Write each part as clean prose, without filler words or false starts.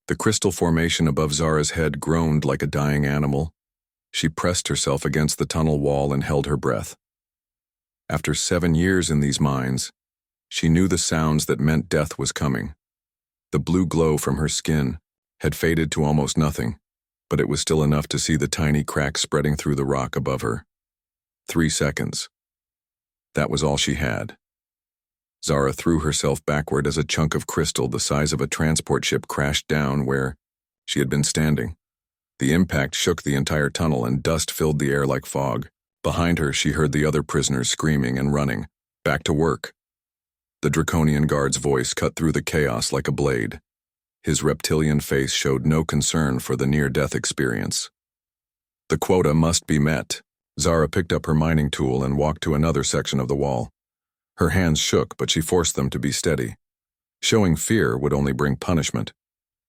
The crystal formation above Zara's head groaned like a dying animal. She pressed herself against the tunnel wall and held her breath. After 7 years in these mines, she knew the sounds that meant death was coming. The blue glow from her skin had faded to almost nothing, but it was still enough to see the tiny cracks spreading through the rock above her. 3 seconds. That was all she had. Zara threw herself backward as a chunk of crystal the size of a transport ship crashed down where she had been standing. The impact shook the entire tunnel and dust filled the air like fog. Behind her, she heard the other prisoners screaming and running. Back to work. The draconian guard's voice cut through the chaos like a blade. His reptilian face showed no concern for the near-death experience. The quota must be met. Zara picked up her mining tool and walked to another section of the wall. Her hands shook, but she forced them to be steady. Showing fear would only bring punishment.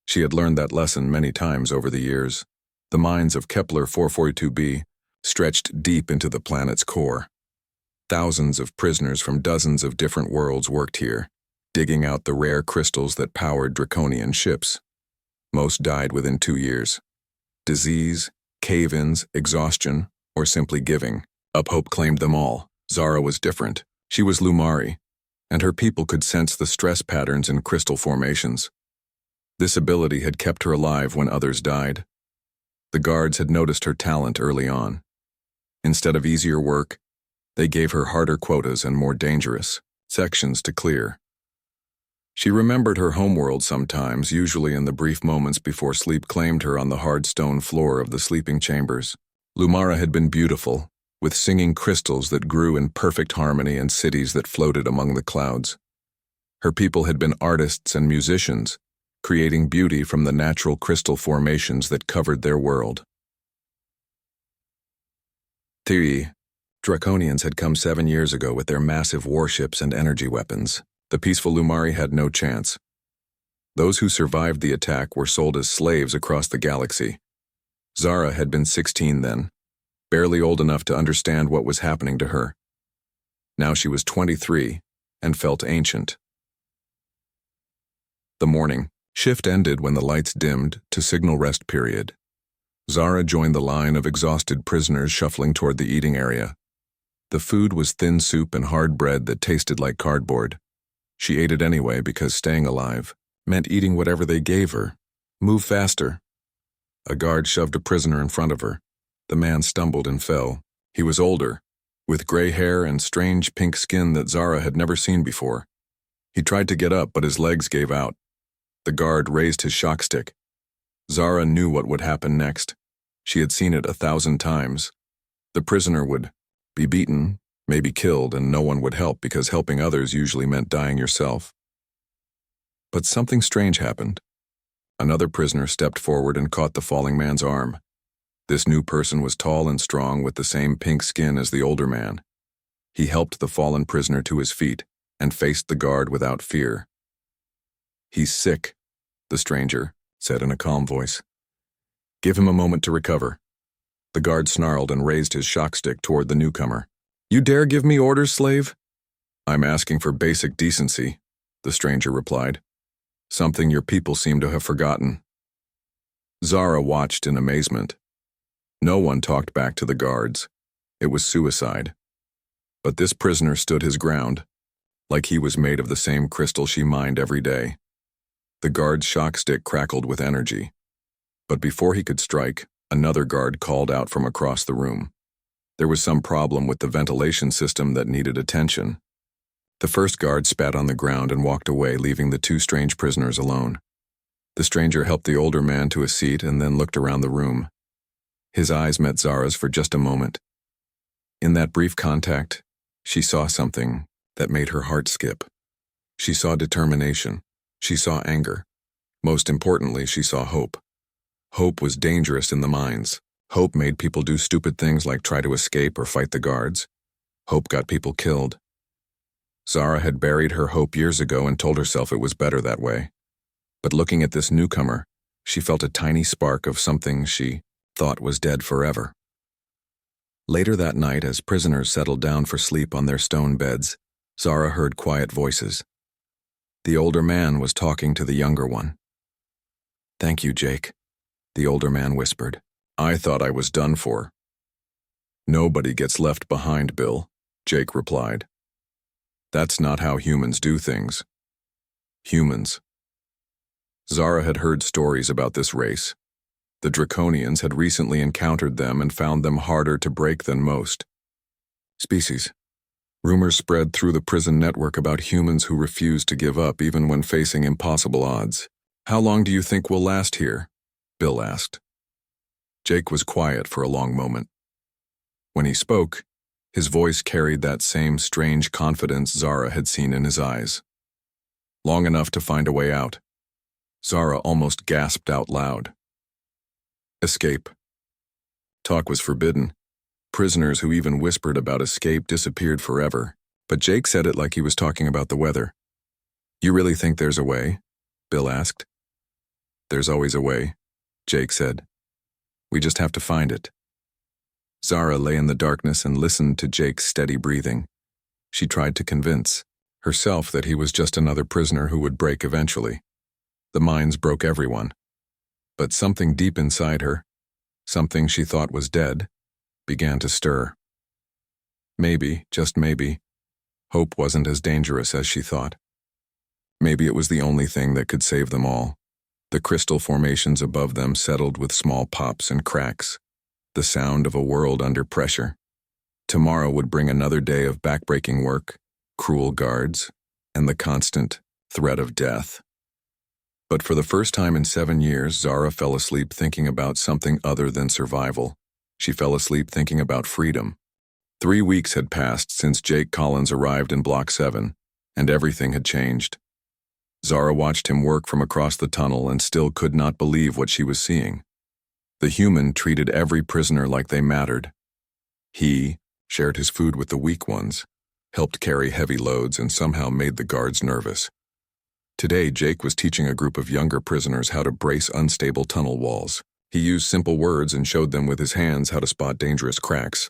She had learned that lesson many times over the years. The mines of Kepler 442b stretched deep into the planet's core. Thousands of prisoners from dozens of different worlds worked here, digging out the rare crystals that powered draconian ships. Most died within 2 years. Disease, cave-ins, exhaustion, or simply giving up hope claimed them all. Zara was different. She was Lumari, and her people could sense the stress patterns in crystal formations. This ability had kept her alive when others died. The guards had noticed her talent early on. Instead of easier work, they gave her harder quotas and more dangerous sections to clear. She remembered her homeworld sometimes, usually in the brief moments before sleep claimed her on the hard stone floor of the sleeping chambers. Lumara had been beautiful, with singing crystals that grew in perfect harmony and cities that floated among the clouds. Her people had been artists and musicians, creating beauty from the natural crystal formations that covered their world. The Draconians had come 7 years ago with their massive warships and energy weapons. The peaceful Lumari had no chance. Those who survived the attack were sold as slaves across the galaxy. Zara had been 16 then, barely old enough to understand what was happening to her. Now she was 23 and felt ancient. The morning shift ended when the lights dimmed to signal rest period. Zara joined the line of exhausted prisoners shuffling toward the eating area. The food was thin soup and hard bread that tasted like cardboard. She ate it anyway because staying alive meant eating whatever they gave her. Move faster. A guard shoved a prisoner in front of her. The man stumbled and fell. He was older, with gray hair and strange pink skin that Zara had never seen before. He tried to get up, but his legs gave out. The guard raised his shock stick. Zara knew what would happen next. She had seen it 1,000 times. The prisoner would be beaten, maybe killed, and no one would help because helping others usually meant dying yourself. But something strange happened. Another prisoner stepped forward and caught the falling man's arm. This new person was tall and strong with the same pink skin as the older man. He helped the fallen prisoner to his feet and faced the guard without fear. "He's sick," the stranger said in a calm voice. "Give him a moment to recover." The guard snarled and raised his shock stick toward the newcomer. "You dare give me orders, slave?" "I'm asking for basic decency," the stranger replied. "Something your people seem to have forgotten." Zara watched in amazement. No one talked back to the guards. It was suicide. But this prisoner stood his ground, like he was made of the same crystal she mined every day. The guard's shock stick crackled with energy. But before he could strike, another guard called out from across the room. There was some problem with the ventilation system that needed attention. The first guard spat on the ground and walked away, leaving the two strange prisoners alone. The stranger helped the older man to a seat and then looked around the room. His eyes met Zara's for just a moment. In that brief contact, she saw something that made her heart skip. She saw determination. She saw anger. Most importantly, she saw hope. Hope was dangerous in the mines. Hope made people do stupid things like try to escape or fight the guards. Hope got people killed. Zara had buried her hope years ago and told herself it was better that way. But looking at this newcomer, she felt a tiny spark of something she thought was dead forever. Later that night, as prisoners settled down for sleep on their stone beds, Zara heard quiet voices. The older man was talking to the younger one. "Thank you, Jake," the older man whispered. "I thought I was done for." "Nobody gets left behind, Bill," Jake replied. "That's not how humans do things." Humans. Zara had heard stories about this race. The Draconians had recently encountered them and found them harder to break than most. Species. Rumors spread through the prison network about humans who refused to give up even when facing impossible odds. "How long do you think we'll last here?" Bill asked. Jake was quiet for a long moment. When he spoke, his voice carried that same strange confidence Zara had seen in his eyes. "Long enough to find a way out." Zara almost gasped out loud. Escape. Talk was forbidden. Prisoners who even whispered about escape disappeared forever, but Jake said it like he was talking about the weather. "You really think there's a way?" Bill asked. "There's always a way," Jake said. "We just have to find it." Zara lay in the darkness and listened to Jake's steady breathing. She tried to convince herself that he was just another prisoner who would break eventually. The mines broke everyone. But something deep inside her, something she thought was dead, began to stir. Maybe, just maybe, hope wasn't as dangerous as she thought. Maybe it was the only thing that could save them all. The crystal formations above them settled with small pops and cracks, the sound of a world under pressure. Tomorrow would bring another day of backbreaking work, cruel guards, and the constant threat of death. But for the first time in 7 years, Zara fell asleep thinking about something other than survival. She fell asleep thinking about freedom. 3 weeks had passed since Jake Collins arrived in Block 7, and everything had changed. Zara watched him work from across the tunnel and still could not believe what she was seeing. The human treated every prisoner like they mattered. He shared his food with the weak ones, helped carry heavy loads, and somehow made the guards nervous. Today, Jake was teaching a group of younger prisoners how to brace unstable tunnel walls. He used simple words and showed them with his hands how to spot dangerous cracks.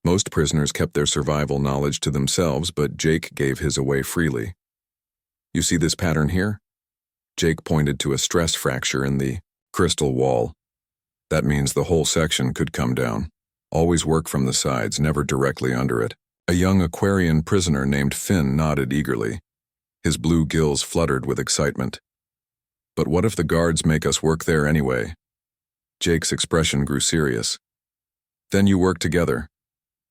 Most prisoners kept their survival knowledge to themselves, but Jake gave his away freely. "You see this pattern here?" Jake pointed to a stress fracture in the crystal wall. "That means the whole section could come down. Always work from the sides, never directly under it." A young Aquarian prisoner named Finn nodded eagerly. His blue gills fluttered with excitement. "But what if the guards make us work there anyway?" Jake's expression grew serious. "Then you work together.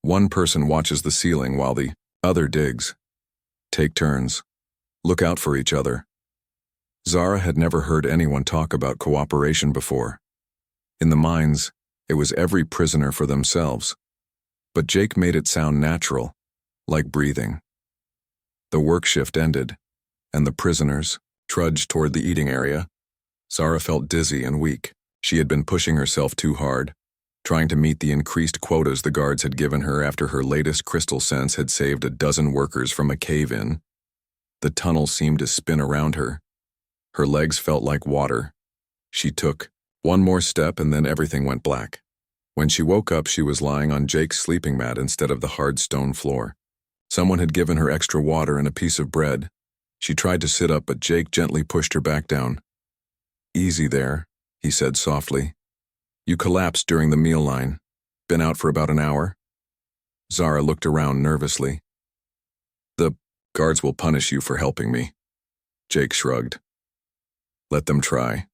One person watches the ceiling while the other digs. Take turns. Look out for each other." Zara had never heard anyone talk about cooperation before. In the mines, it was every prisoner for themselves. But Jake made it sound natural, like breathing. The work shift ended, and the prisoners trudged toward the eating area. Zara felt dizzy and weak. She had been pushing herself too hard, trying to meet the increased quotas the guards had given her after her latest crystal sense had saved a dozen workers from a cave-in. The tunnel seemed to spin around her. Her legs felt like water. She took one more step and then everything went black. When she woke up, she was lying on Jake's sleeping mat instead of the hard stone floor. Someone had given her extra water and a piece of bread. She tried to sit up, but Jake gently pushed her back down. "Easy there," he said softly. "You collapsed during the meal line. Been out for about an hour?" Zara looked around nervously. "The guards will punish you for helping me." Jake shrugged. "Let them try."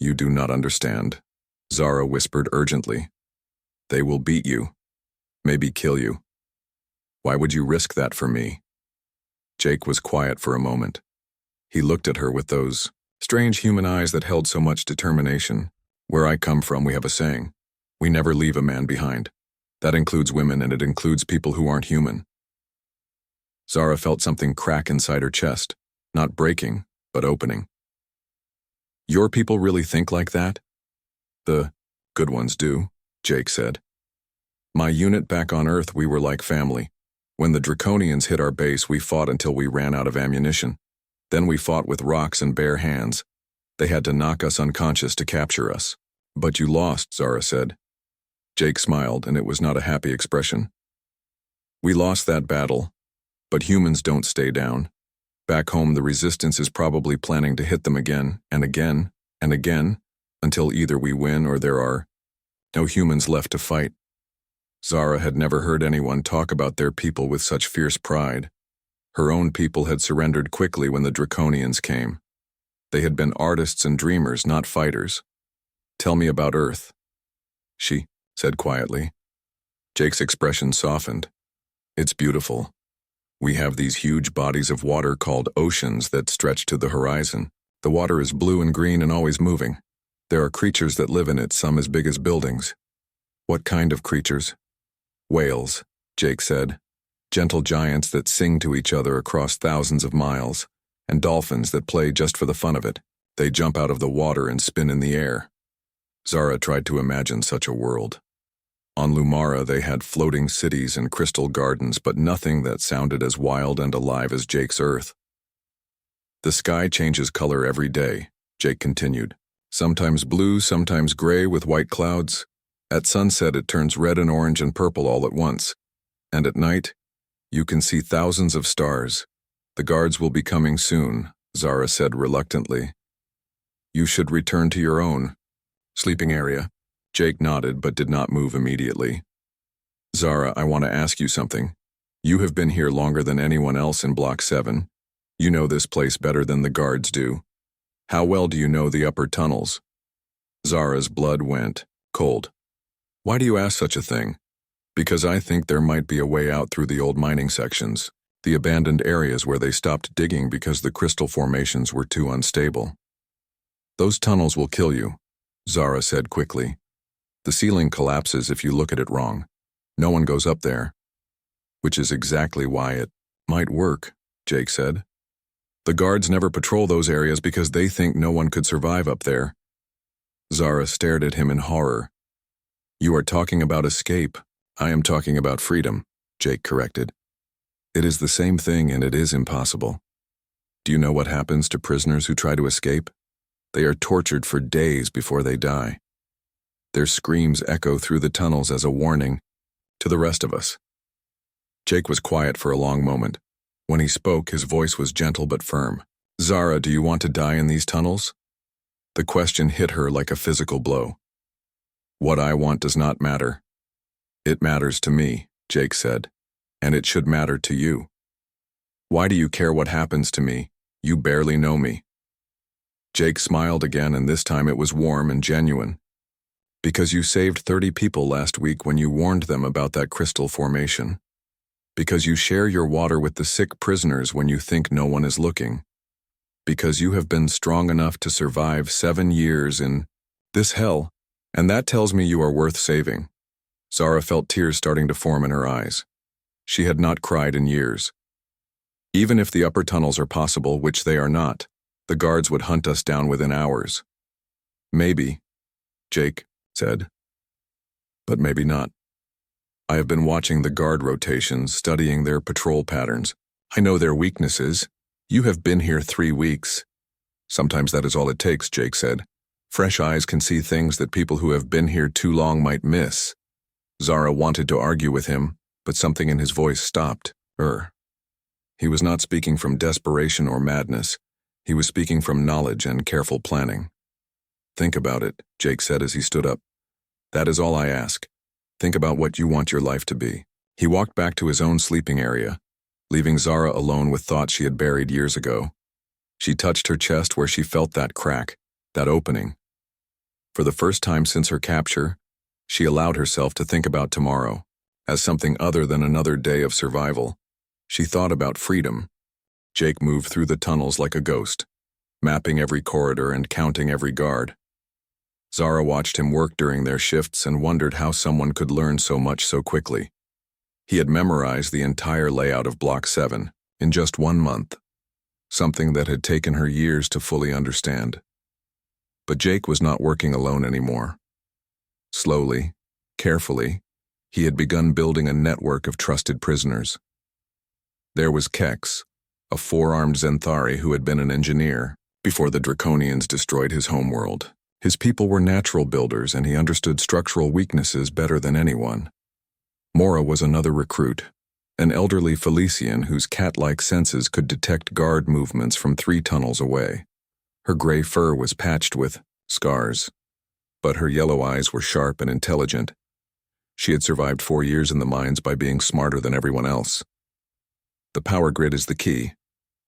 "You do not understand," Zara whispered urgently. "They will beat you. Maybe kill you. Why would you risk that for me?" Jake was quiet for a moment. He looked at her with those strange human eyes that held so much determination. "Where I come from, we have a saying. We never leave a man behind. That includes women, and it includes people who aren't human." Zara felt something crack inside her chest, not breaking, but opening. "Your people really think like that?" "The good ones do," Jake said. "My unit back on Earth, we were like family. When the Draconians hit our base, we fought until we ran out of ammunition. Then we fought with rocks and bare hands. They had to knock us unconscious to capture us." "But you lost," Zara said. Jake smiled, and it was not a happy expression. "We lost that battle, but humans don't stay down. Back home, the resistance is probably planning to hit them again, and again, and again, until either we win or there are no humans left to fight. Zara had never heard anyone talk about their people with such fierce pride. Her own people had surrendered quickly when the Draconians came. They had been artists and dreamers, not fighters. "Tell me about Earth," she said quietly. Jake's expression softened. "It's beautiful. We have these huge bodies of water called oceans that stretch to the horizon. The water is blue and green and always moving. There are creatures that live in it, some as big as buildings." "What kind of creatures?" "Whales," Jake said. "Gentle giants that sing to each other across thousands of miles, and dolphins that play just for the fun of it. They jump out of the water and spin in the air." Zara tried to imagine such a world. On Lumara they had floating cities and crystal gardens, but nothing that sounded as wild and alive as Jake's Earth. "The sky changes color every day," Jake continued. "Sometimes blue, sometimes gray with white clouds. At sunset it turns red and orange and purple all at once. And at night, you can see thousands of stars. The guards will be coming soon," Zara said reluctantly. "You should return to your own sleeping area." Jake nodded but did not move immediately. "Zara, I want to ask you something. You have been here longer than anyone else in Block 7. You know this place better than the guards do. How well do you know the upper tunnels?" Zara's blood went cold. "Why do you ask such a thing?" "Because I think there might be a way out through the old mining sections, the abandoned areas where they stopped digging because the crystal formations were too unstable." "Those tunnels will kill you," Zara said quickly. "The ceiling collapses if you look at it wrong. No one goes up there." "Which is exactly why it might work," Jake said. "The guards never patrol those areas because they think no one could survive up there." Zara stared at him in horror. "You are talking about escape. I am talking about freedom," Jake corrected. "It is the same thing and it is impossible. Do you know what happens to prisoners who try to escape? They are tortured for days before they die. Their screams echo through the tunnels as a warning to the rest of us." Jake was quiet for a long moment. When he spoke, his voice was gentle but firm. "Zara, do you want to die in these tunnels?" The question hit her like a physical blow. "What I want does not matter." "It matters to me," Jake said, "and it should matter to you." "Why do you care what happens to me? You barely know me." Jake smiled again, and this time it was warm and genuine. "Because you saved 30 people last week when you warned them about that crystal formation. Because you share your water with the sick prisoners when you think no one is looking. Because you have been strong enough to survive 7 years in this hell, and that tells me you are worth saving." Zara felt tears starting to form in her eyes. She had not cried in years. "Even if the upper tunnels are possible, which they are not, the guards would hunt us down within hours." "Maybe," Jake said, "but maybe not. I have been watching the guard rotations, studying their patrol patterns. I know their weaknesses. You have been here 3 weeks. Sometimes that is all it takes," Jake said. "Fresh eyes can see things that people who have been here too long might miss." Zara wanted to argue with him, but something in his voice stopped. He was not speaking from desperation or madness. He was speaking from knowledge and careful planning. "Think about it," Jake said as he stood up. "That is all I ask. Think about what you want your life to be." He walked back to his own sleeping area, leaving Zara alone with thoughts she had buried years ago. She touched her chest where she felt that crack, that opening. For the first time since her capture, she allowed herself to think about tomorrow as something other than another day of survival. She thought about freedom. Jake moved through the tunnels like a ghost, mapping every corridor and counting every guard. Zara watched him work during their shifts and wondered how someone could learn so much so quickly. He had memorized the entire layout of Block 7 in just 1 month, something that had taken her years to fully understand. But Jake was not working alone anymore. Slowly, carefully, he had begun building a network of trusted prisoners. There was Kex, a 4-armed Zenthari who had been an engineer before the Draconians destroyed his homeworld. His people were natural builders, and he understood structural weaknesses better than anyone. Mora was another recruit, an elderly Felician whose cat-like senses could detect guard movements from 3 tunnels away. Her gray fur was patched with scars. But her yellow eyes were sharp and intelligent. She had survived 4 years in the mines by being smarter than everyone else. The power grid is the key,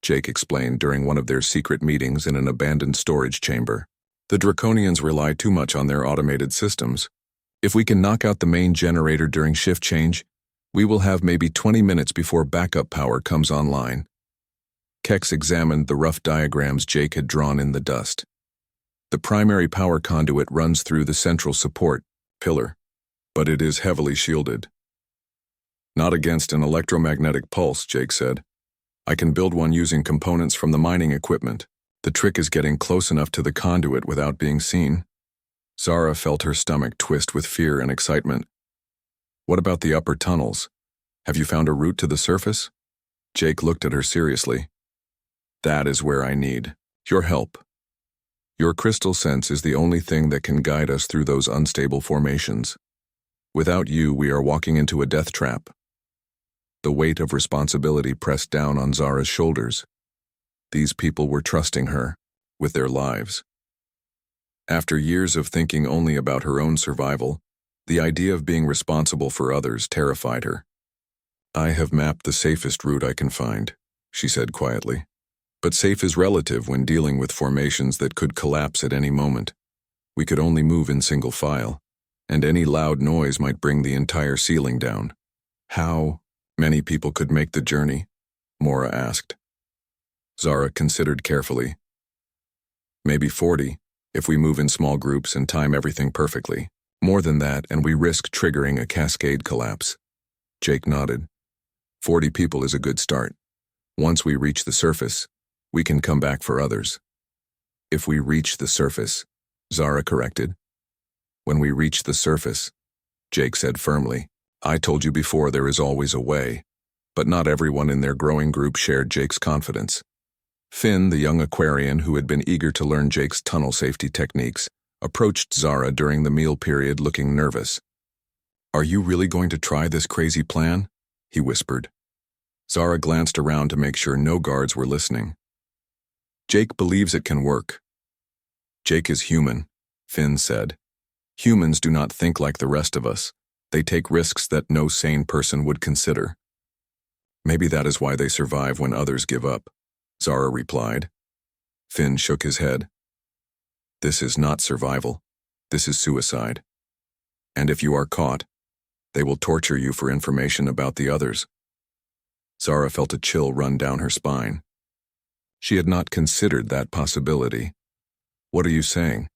Jake explained during one of their secret meetings in an abandoned storage chamber. The Draconians rely too much on their automated systems. If we can knock out the main generator during shift change, we will have maybe 20 minutes before backup power comes online. Kex examined the rough diagrams Jake had drawn in the dust. The primary power conduit runs through the central support pillar, but it is heavily shielded. Not against an electromagnetic pulse, Jake said. I can build one using components from the mining equipment. The trick is getting close enough to the conduit without being seen. Zara felt her stomach twist with fear and excitement. What about the upper tunnels? Have you found a route to the surface? Jake looked at her seriously. That is where I need your help. Your crystal sense is the only thing that can guide us through those unstable formations. Without you, we are walking into a death trap. The weight of responsibility pressed down on Zara's shoulders. These people were trusting her with their lives. After years of thinking only about her own survival, the idea of being responsible for others terrified her. I have mapped the safest route I can find, she said quietly. But safe is relative when dealing with formations that could collapse at any moment. We could only move in single file, and any loud noise might bring the entire ceiling down. How many people could make the journey? Mora asked. Zara considered carefully. Maybe 40, if we move in small groups and time everything perfectly. More than that, and we risk triggering a cascade collapse. Jake nodded. 40 people is a good start. Once we reach the surface, we can come back for others. If we reach the surface, Zara corrected. When we reach the surface, Jake said firmly. I told you before there is always a way, but not everyone in their growing group shared Jake's confidence. Finn, the young Aquarian who had been eager to learn Jake's tunnel safety techniques, approached Zara during the meal period looking nervous. Are you really going to try this crazy plan? He whispered. Zara glanced around to make sure no guards were listening. Jake believes it can work. Jake is human, Finn said. Humans do not think like the rest of us. They take risks that no sane person would consider. Maybe that is why they survive when others give up, Zara replied. Finn shook his head. This is not survival. This is suicide. And if you are caught, they will torture you for information about the others. Zara felt a chill run down her spine. She had not considered that possibility. What are you saying?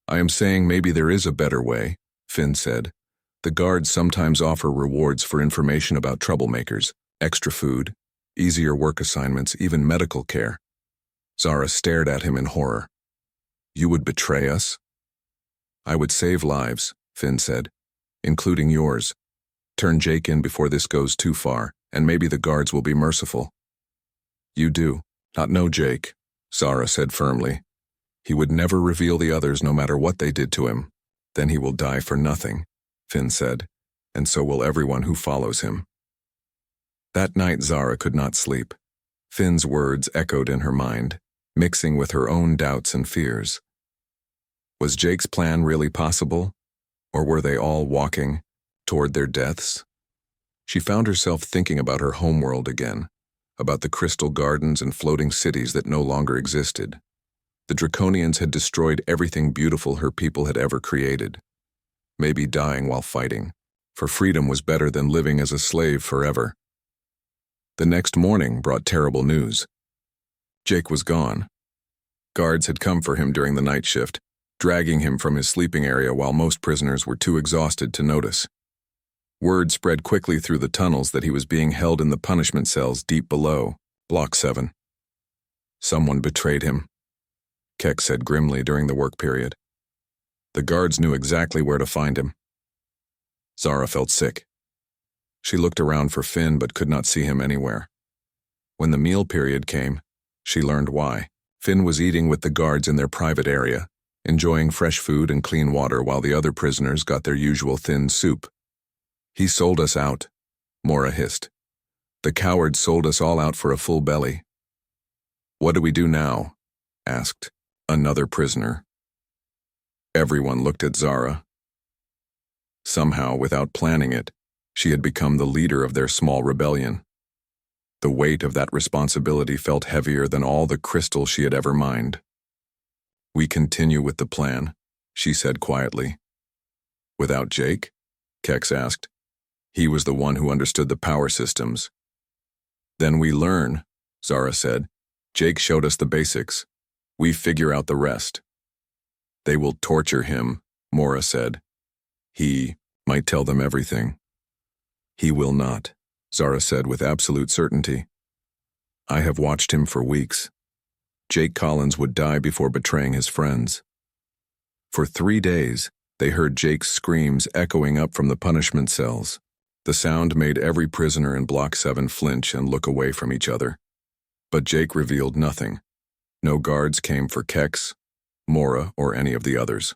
I am saying maybe there is a better way, Finn said. The guards sometimes offer rewards for information about troublemakers, extra food, easier work assignments, even medical care. Zara stared at him in horror. You would betray us? I would save lives, Finn said, including yours. Turn Jake in before this goes too far, and maybe the guards will be merciful. You do not know Jake, Zara said firmly. He would never reveal the others no matter what they did to him. Then he will die for nothing, Finn said, and so will everyone who follows him. That night Zara could not sleep. Finn's words echoed in her mind, mixing with her own doubts and fears. Was Jake's plan really possible, or were they all walking toward their deaths? She found herself thinking about her homeworld again, about the crystal gardens and floating cities that no longer existed. The Draconians had destroyed everything beautiful her people had ever created. Maybe dying while fighting, for freedom was better than living as a slave forever. The next morning brought terrible news. Jake was gone. Guards had come for him during the night shift, dragging him from his sleeping area while most prisoners were too exhausted to notice. Word spread quickly through the tunnels that he was being held in the punishment cells deep below, Block 7. Someone betrayed him, Keck said grimly during the work period. The guards knew exactly where to find him. Zara felt sick. She looked around for Finn but could not see him anywhere. When the meal period came, she learned why. Finn was eating with the guards in their private area, enjoying fresh food and clean water while the other prisoners got their usual thin soup. He sold us out, Mora hissed. The cowards sold us all out for a full belly. What do we do now? Asked another prisoner. Everyone looked at Zara. Somehow, without planning it, she had become the leader of their small rebellion. The weight of that responsibility felt heavier than all the crystal she had ever mined. "We continue with the plan," she said quietly. "Without Jake?" Kex asked. "He was the one who understood the power systems." "Then we learn," Zara said. "Jake showed us the basics. We figure out the rest." "They will torture him," Mora said. "He might tell them everything." "He will not," Zara said with absolute certainty. "I have watched him for weeks. Jake Collins would die before betraying his friends." For 3 days, they heard Jake's screams echoing up from the punishment cells. The sound made every prisoner in Block 7 flinch and look away from each other. But Jake revealed nothing. No guards came for Kex, Mora, or any of the others.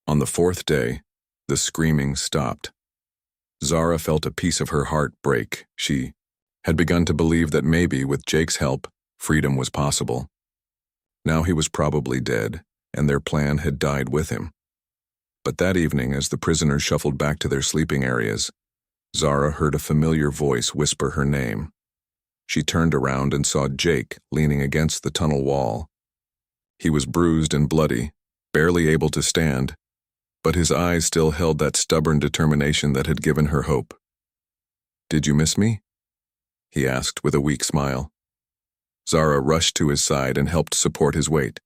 On the 4th day, the screaming stopped. Zara felt a piece of her heart break. She had begun to believe that maybe, with Jake's help, freedom was possible. Now he was probably dead, and their plan had died with him. But that evening, as the prisoners shuffled back to their sleeping areas, Zara heard a familiar voice whisper her name. She turned around and saw Jake leaning against the tunnel wall. He was bruised and bloody, barely able to stand, but his eyes still held that stubborn determination that had given her hope. "Did you miss me?" he asked with a weak smile. Zara rushed to his side and helped support his weight.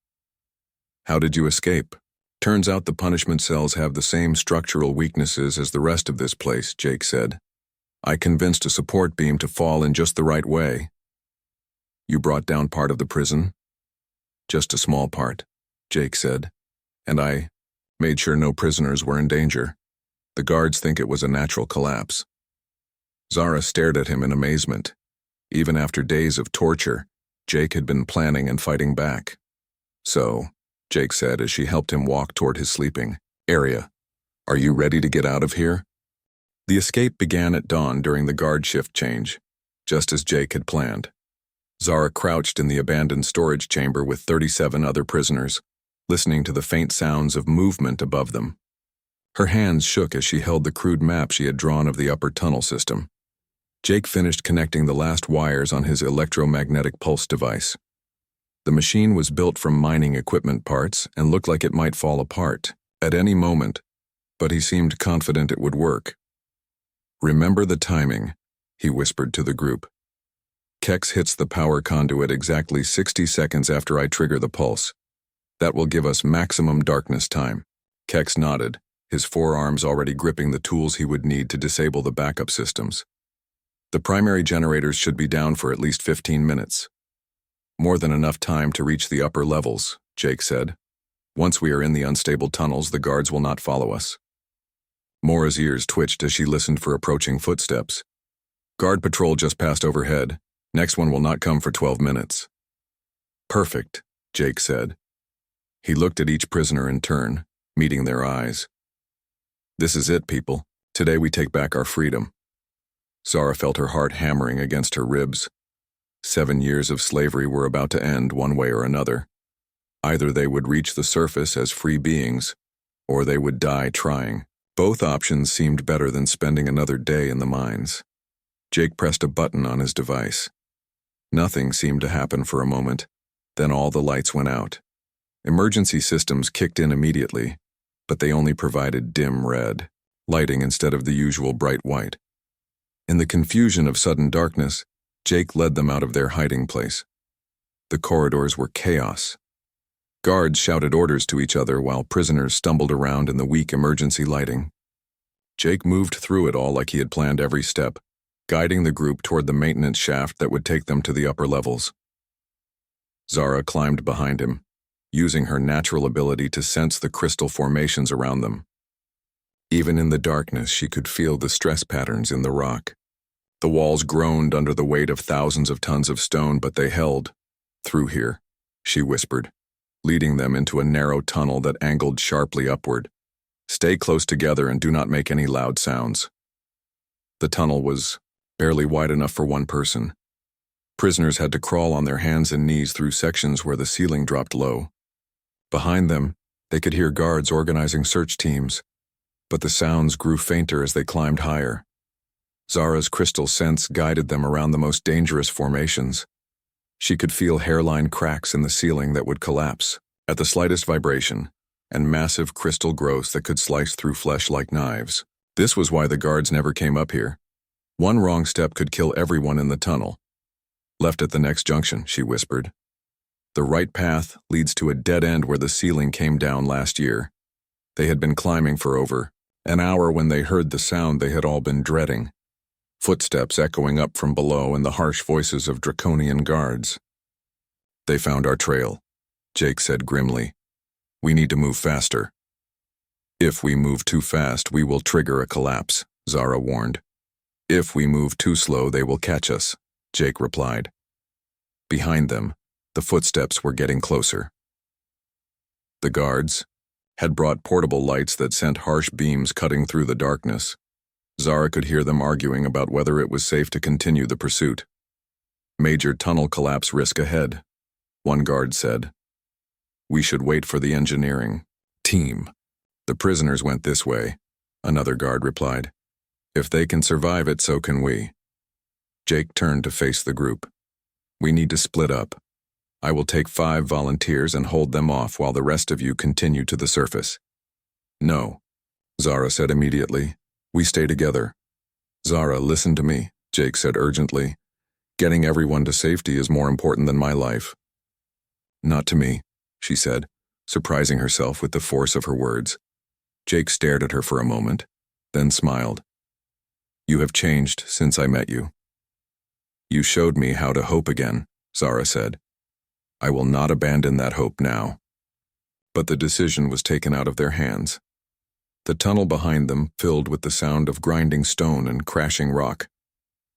"How did you escape?" "Turns out the punishment cells have the same structural weaknesses as the rest of this place," Jake said. "I convinced a support beam to fall in just the right way." "You brought down part of the prison?" "Just a small part," Jake said. "And I made sure no prisoners were in danger. The guards think it was a natural collapse." Zara stared at him in amazement. Even after days of torture, Jake had been planning and fighting back. "So," Jake said as she helped him walk toward his sleeping area, "are you ready to get out of here?" The escape began at dawn during the guard shift change, just as Jake had planned. Zara crouched in the abandoned storage chamber with 37 other prisoners, listening to the faint sounds of movement above them. Her hands shook as she held the crude map she had drawn of the upper tunnel system. Jake finished connecting the last wires on his electromagnetic pulse device. The machine was built from mining equipment parts and looked like it might fall apart at any moment, but he seemed confident it would work. "Remember the timing," he whispered to the group. "Kex hits the power conduit exactly 60 seconds after I trigger the pulse. That will give us maximum darkness time." Kex nodded, his forearms already gripping the tools he would need to disable the backup systems. "The primary generators should be down for at least 15 minutes. "More than enough time to reach the upper levels," Jake said. "Once we are in the unstable tunnels, the guards will not follow us." Mora's ears twitched as she listened for approaching footsteps. "Guard patrol just passed overhead. Next one will not come for 12 minutes. "Perfect," Jake said. He looked at each prisoner in turn, meeting their eyes. "This is it, people. Today we take back our freedom." Zara felt her heart hammering against her ribs. 7 years of slavery were about to end one way or another. Either they would reach the surface as free beings, or they would die trying. Both options seemed better than spending another day in the mines. Jake pressed a button on his device. Nothing seemed to happen for a moment, then all the lights went out. Emergency systems kicked in immediately, but they only provided dim red, lighting instead of the usual bright white. In the confusion of sudden darkness, Jake led them out of their hiding place. The corridors were chaos. Guards shouted orders to each other while prisoners stumbled around in the weak emergency lighting. Jake moved through it all like he had planned every step, guiding the group toward the maintenance shaft that would take them to the upper levels. Zara climbed behind him, using her natural ability to sense the crystal formations around them. Even in the darkness, she could feel the stress patterns in the rock. The walls groaned under the weight of thousands of tons of stone, but they held. "Through here," she whispered, leading them into a narrow tunnel that angled sharply upward. "Stay close together and do not make any loud sounds." The tunnel was barely wide enough for one person. Prisoners had to crawl on their hands and knees through sections where the ceiling dropped low. Behind them, They could hear guards organizing search teams, but the sounds grew fainter as they climbed higher. Zara's crystal sense guided them around the most dangerous formations. She could feel hairline cracks in the ceiling that would collapse at the slightest vibration, and massive crystal growths that could slice through flesh like knives. This was why the guards never came up here. One wrong step could kill everyone in the tunnel. Left at the next junction, she whispered. The right path leads to a dead end where the ceiling came down last year. They had been climbing for over an hour when they heard the sound they had all been dreading. Footsteps echoing up from below and the harsh voices of draconian guards. They found our trail, Jake said grimly. We need to move faster. If we move too fast, we will trigger a collapse, Zara warned. If we move too slow, they will catch us, Jake replied. Behind them, the footsteps were getting closer. The guards had brought portable lights that sent harsh beams cutting through the darkness. Zara could hear them arguing about whether it was safe to continue the pursuit. Major tunnel collapse risk ahead, one guard said. We should wait for the engineering team. The prisoners went this way, another guard replied. If they can survive it, so can we. Jake turned to face the group. We need to split up. I will take 5 volunteers and hold them off while the rest of you continue to the surface. No, Zara said immediately. We stay together. Zara, listen to me, Jake said urgently. Getting everyone to safety is more important than my life. Not to me, she said, surprising herself with the force of her words. Jake stared at her for a moment, then smiled. You have changed since I met you. You showed me how to hope again, Zara said. I will not abandon that hope now. But the decision was taken out of their hands. The tunnel behind them filled with the sound of grinding stone and crashing rock.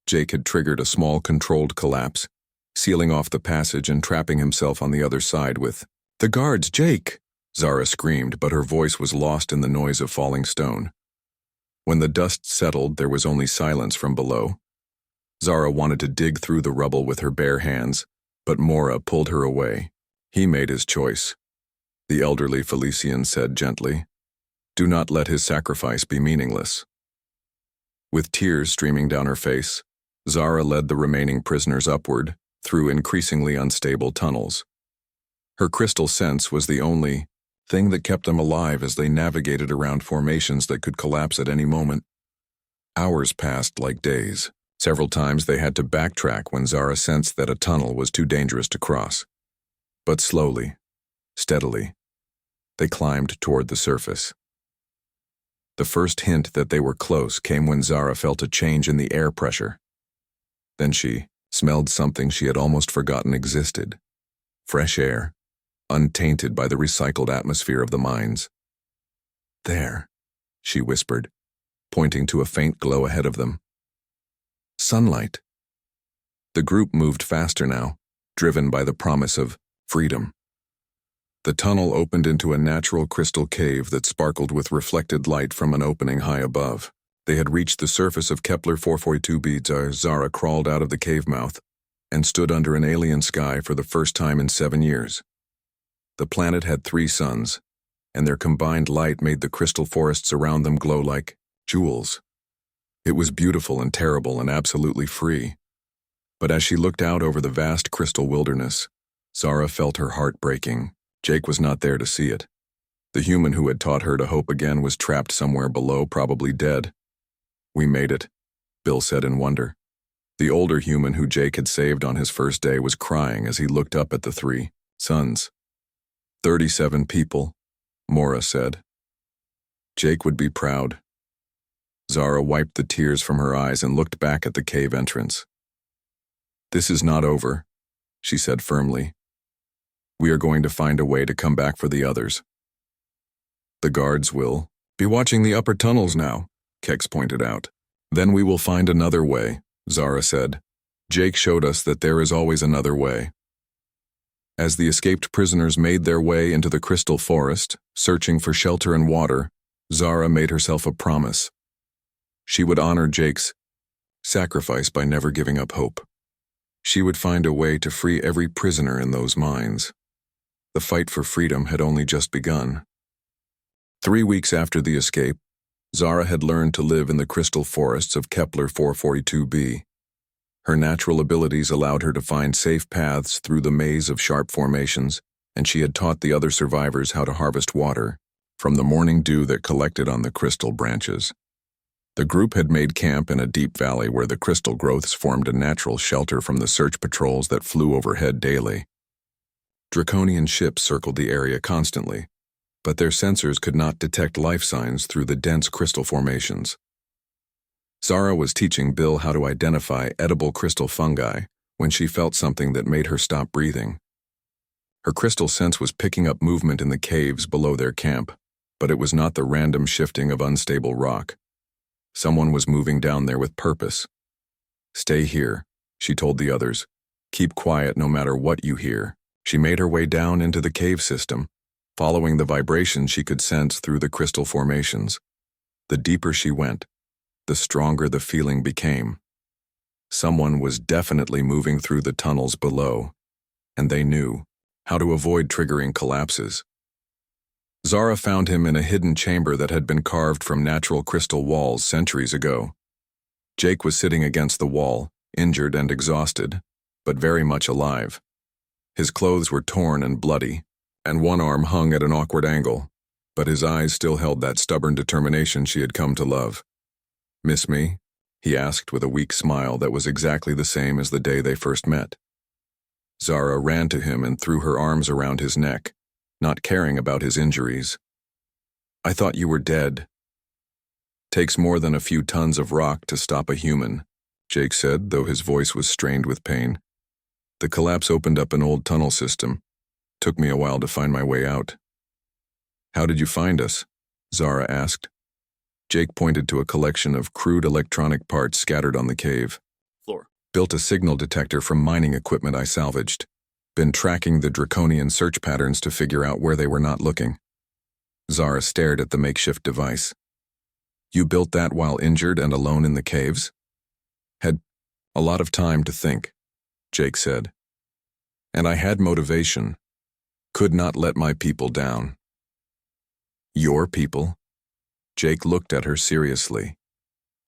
Jake had triggered a small controlled collapse, sealing off the passage and trapping himself on the other side with, The guards, Jake! Zara screamed, but her voice was lost in the noise of falling stone. When the dust settled, there was only silence from below. Zara wanted to dig through the rubble with her bare hands, but Mora pulled her away. He made his choice. The elderly Felician said gently, Do not let his sacrifice be meaningless. With tears streaming down her face, Zara led the remaining prisoners upward, through increasingly unstable tunnels. Her crystal sense was the only thing that kept them alive as they navigated around formations that could collapse at any moment. Hours passed like days. Several times they had to backtrack when Zara sensed that a tunnel was too dangerous to cross. But slowly, steadily, they climbed toward the surface. The first hint that they were close came when Zara felt a change in the air pressure. Then she smelled something she had almost forgotten existed. Fresh air, untainted by the recycled atmosphere of the mines. There, she whispered, pointing to a faint glow ahead of them. Sunlight. The group moved faster now, driven by the promise of freedom. The tunnel opened into a natural crystal cave that sparkled with reflected light from an opening high above. They had reached the surface of Kepler 442b as Zara crawled out of the cave mouth and stood under an alien sky for the first time in 7 years. The planet had 3 suns, and their combined light made the crystal forests around them glow like jewels. It was beautiful and terrible and absolutely free. But as she looked out over the vast crystal wilderness, Zara felt her heart breaking. Jake was not there to see it. The human who had taught her to hope again was trapped somewhere below, probably dead. We made it, Bill said in wonder. The older human who Jake had saved on his first day was crying as he looked up at the 3 suns. 37 people, Mora said. Jake would be proud. Zara wiped the tears from her eyes and looked back at the cave entrance. This is not over, she said firmly. We are going to find a way to come back for the others. The guards will be watching the upper tunnels now, Kex pointed out. Then we will find another way, Zara said. Jake showed us that there is always another way. As the escaped prisoners made their way into the crystal forest, searching for shelter and water, Zara made herself a promise. She would honor Jake's sacrifice by never giving up hope. She would find a way to free every prisoner in those mines. The fight for freedom had only just begun. 3 weeks after the escape, Zara had learned to live in the crystal forests of Kepler 442b. Her natural abilities allowed her to find safe paths through the maze of sharp formations, and she had taught the other survivors how to harvest water from the morning dew that collected on the crystal branches. The group had made camp in a deep valley where the crystal growths formed a natural shelter from the search patrols that flew overhead daily. Draconian ships circled the area constantly, but their sensors could not detect life signs through the dense crystal formations. Zara was teaching Bill how to identify edible crystal fungi when she felt something that made her stop breathing. Her crystal sense was picking up movement in the caves below their camp, but it was not the random shifting of unstable rock. Someone was moving down there with purpose. "Stay here," she told the others. "Keep quiet no matter what you hear." She made her way down into the cave system, following the vibration she could sense through the crystal formations. The deeper she went, the stronger the feeling became. Someone was definitely moving through the tunnels below, and they knew how to avoid triggering collapses. Zara found him in a hidden chamber that had been carved from natural crystal walls centuries ago. Jake was sitting against the wall, injured and exhausted, but very much alive. His clothes were torn and bloody, and one arm hung at an awkward angle, but his eyes still held that stubborn determination she had come to love. "Miss me?" he asked with a weak smile that was exactly the same as the day they first met. Zara ran to him and threw her arms around his neck, not caring about his injuries. "I thought you were dead." "Takes more than a few tons of rock to stop a human," Jake said, though his voice was strained with pain. "The collapse opened up an old tunnel system. Took me a while to find my way out." "How did you find us?" Zara asked. Jake pointed to a collection of crude electronic parts scattered on the cave floor. "Built a signal detector from mining equipment I salvaged. Been tracking the draconian search patterns to figure out where they were not looking." Zara stared at the makeshift device. "You built that while injured and alone in the caves?" "Had a lot of time to think," Jake said. "And I had motivation. Could not let my people down." "Your people?" Jake looked at her seriously.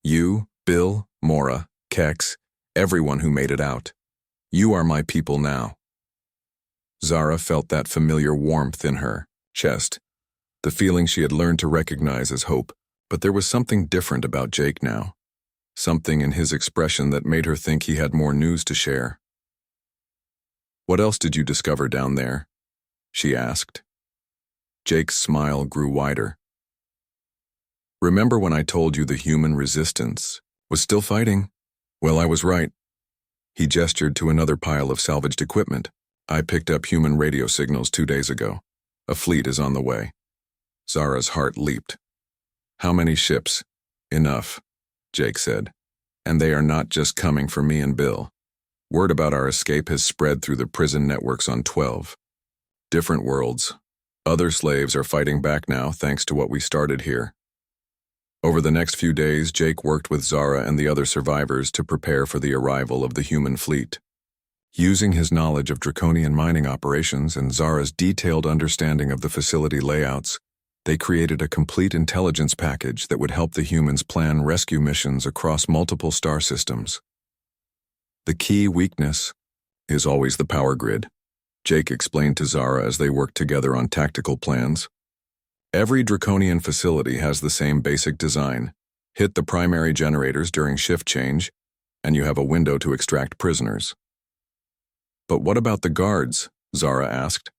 "You, Bill, Mora, Kex, everyone who made it out. You are my people now." Zara felt that familiar warmth in her chest, the feeling she had learned to recognize as hope, but there was something different about Jake now. Something in his expression that made her think he had more news to share. "What else did you discover down there?" she asked. Jake's smile grew wider. "Remember when I told you the human resistance was still fighting? Well, I was right." He gestured to another pile of salvaged equipment. "I picked up human radio signals 2 days ago. A fleet is on the way." Zara's heart leaped. "How many ships?" "Enough," Jake said. "And they are not just coming for me and Bill. Word about our escape has spread through the prison networks on 12 different worlds. Other slaves are fighting back now thanks to what we started here." Over the next few days, Jake worked with Zara and the other survivors to prepare for the arrival of the human fleet. Using his knowledge of draconian mining operations and Zara's detailed understanding of the facility layouts, they created a complete intelligence package that would help the humans plan rescue missions across multiple star systems. "The key weakness is always the power grid," Jake explained to Zara as they worked together on tactical plans. "Every draconian facility has the same basic design. Hit the primary generators during shift change, and you have a window to extract prisoners." "But what about the guards?" Zara asked.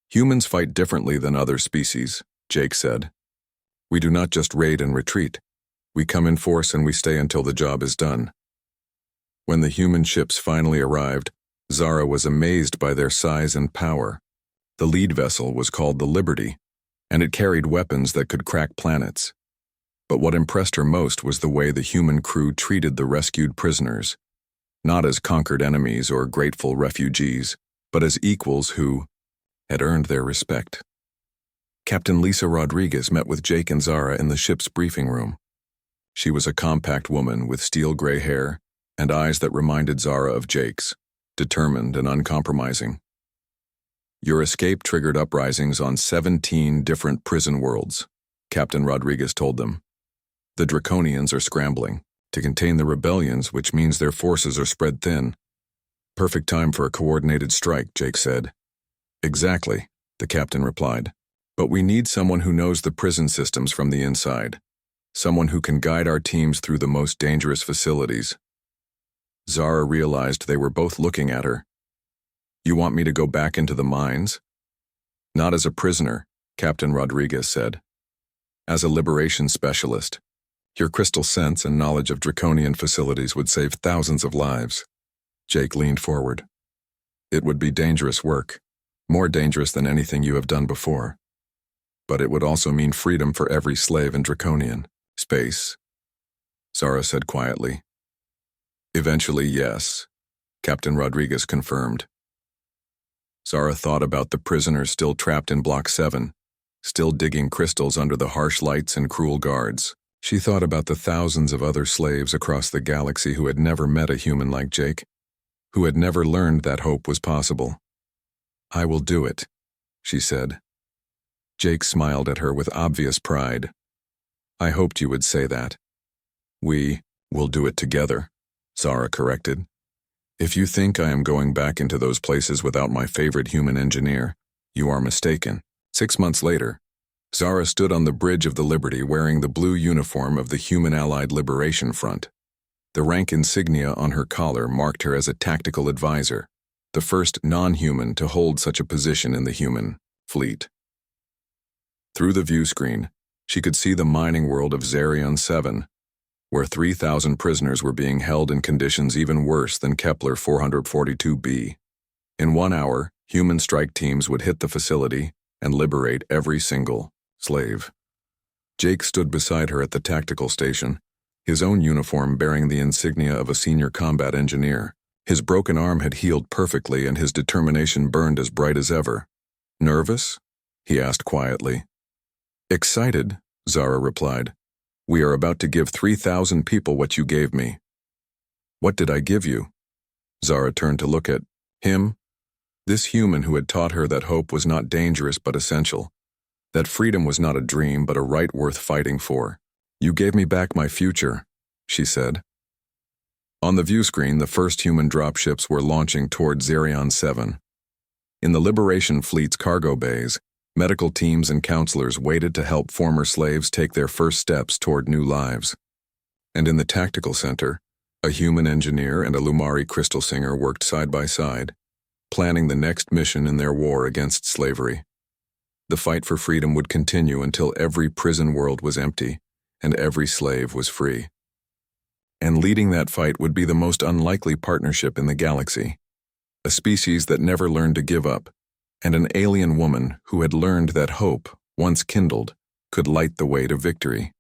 "Humans fight differently than other species," Jake said. "We do not just raid and retreat. We come in force and we stay until the job is done." When the human ships finally arrived, Zara was amazed by their size and power. The lead vessel was called the Liberty, and it carried weapons that could crack planets. But what impressed her most was the way the human crew treated the rescued prisoners, not as conquered enemies or grateful refugees, but as equals who had earned their respect. Captain Lisa Rodriguez met with Jake and Zara in the ship's briefing room. She was a compact woman with steel gray hair and eyes that reminded Zara of Jake's, determined and uncompromising. "Your escape triggered uprisings on 17 different prison worlds," Captain Rodriguez told them. The Draconians are scrambling to contain the rebellions, which means their forces are spread thin. Perfect time for a coordinated strike, Jake said. Exactly, the captain replied. But we need someone who knows the prison systems from the inside. Someone who can guide our teams through the most dangerous facilities. Zara realized they were both looking at her. You want me to go back into the mines? Not as a prisoner, Captain Rodriguez said. As a liberation specialist. Your crystal sense and knowledge of draconian facilities would save thousands of lives. Jake leaned forward. It would be dangerous work, more dangerous than anything you have done before. But it would also mean freedom for every slave in Draconian space, Zara said quietly. Eventually, yes, Captain Rodriguez confirmed. Zara thought about the prisoners still trapped in Block 7, still digging crystals under the harsh lights and cruel guards. She thought about the thousands of other slaves across the galaxy who had never met a human like Jake, who had never learned that hope was possible. I will do it, she said. Jake smiled at her with obvious pride. I hoped you would say that. We will do it together, Zara corrected. If you think I am going back into those places without my favorite human engineer, you are mistaken. 6 months later, Zara stood on the bridge of the Liberty wearing the blue uniform of the Human Allied Liberation Front. The rank insignia on her collar marked her as a tactical advisor, the first non-human to hold such a position in the human fleet. Through the view screen, she could see the mining world of Zarion 7, where 3,000 prisoners were being held in conditions even worse than Kepler 442b. In 1 hour, human strike teams would hit the facility and liberate every single slave. Jake stood beside her at the tactical station, his own uniform bearing the insignia of a senior combat engineer. His broken arm had healed perfectly and his determination burned as bright as ever. Nervous? He asked quietly. Excited, Zara replied. We are about to give 3,000 people what you gave me. What did I give you? Zara turned to look at him, this human who had taught her that hope was not dangerous but essential, that freedom was not a dream but a right worth fighting for. You gave me back my future, she said. On the view screen, the first human dropships were launching toward Zarion 7. In the Liberation Fleet's cargo bays, medical teams and counselors waited to help former slaves take their first steps toward new lives. And in the tactical center, a human engineer and a Lumari crystal singer worked side by side, planning the next mission in their war against slavery. The fight for freedom would continue until every prison world was empty and every slave was free. And leading that fight would be the most unlikely partnership in the galaxy, a species that never learned to give up, and an alien woman who had learned that hope, once kindled, could light the way to victory.